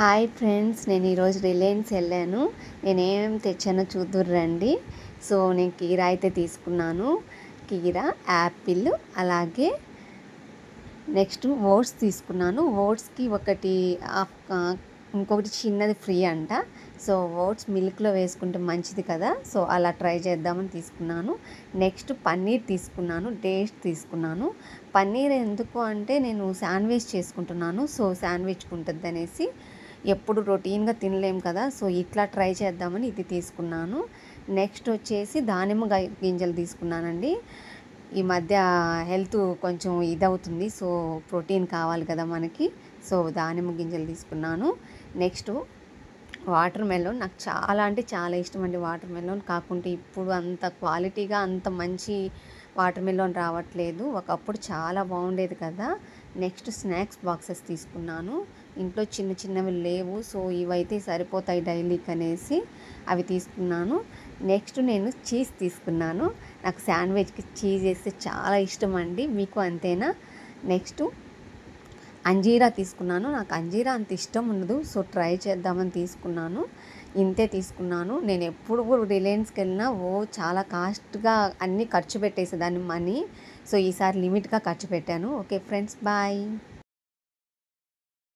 Hi friends, నేను ఈరోజు Reliance వెళ్ళాను. నేనేం తెచ్చానో చూద్దురు రండి. సో నేను కీరా అయితే తీసుకున్నాను. కీరా, యాపిల్, అలాగే నెక్స్ట్ ఓట్స్ తీసుకున్నాను. ఓట్స్కి ఒకటి ఇంకొకటి చిన్నది ఫ్రీ అంట. సో ఓట్స్ మిల్క్లో వేసుకుంటే మంచిది కదా, సో అలా ట్రై చేద్దామని తీసుకున్నాను. నెక్స్ట్ పన్నీర్ తీసుకున్నాను, డేట్స్ తీసుకున్నాను. పన్నీర్ ఎందుకు అంటే నేను శాండ్విచ్ చేసుకుంటున్నాను. సో శాండ్విచ్కి ఉంటుంది అనేసి, ఎప్పుడు రొటీన్గా తినలేం కదా, సో ఇట్లా ట్రై చేద్దామని ఇది తీసుకున్నాను. నెక్స్ట్ వచ్చేసి దానిమ్మ గింజలు తీసుకున్నానండి. ఈ మధ్య హెల్త్ కొంచెం ఇదవుతుంది, సో ప్రోటీన్ కావాలి కదా మనకి, సో దానిమ్మ గింజలు తీసుకున్నాను. నెక్స్ట్ వాటర్ మెలోన్, నాకు చాలా అంటే చాలా ఇష్టం అండి వాటర్ మెలోన్. కాకుంటే ఇప్పుడు అంత క్వాలిటీగా అంత మంచి వాటర్ మెలోన్ రావట్లేదు, ఒకప్పుడు చాలా బాగుండేది కదా. నెక్స్ట్ స్నాక్స్ బాక్సెస్ తీసుకున్నాను. ఇంట్లో చిన్న చిన్నవి లేవు, సో ఇవైతే సరిపోతాయి డైలీకి అనేసి అవి తీసుకున్నాను. నెక్స్ట్ నేను చీజ్ తీసుకున్నాను. నాకు శాండ్విచ్కి చీజ్ వేస్తే చాలా ఇష్టం అండి, మీకు అంతేనా? నెక్స్ట్ అంజీరా తీసుకున్నాను. నాకు అంజీరా అంత ఇష్టం ఉండదు, సో ట్రై చేద్దామని తీసుకున్నాను. ఇంతే తీసుకున్నాను. నేను ఎప్పుడు రిలయన్స్కి వెళ్ళినా చాలా కాస్ట్గా అన్నీ ఖర్చు పెట్టేసేదాన్ని మనీ. సో ఈసారి లిమిట్గా ఖర్చు పెట్టాను. Okay friends, bye.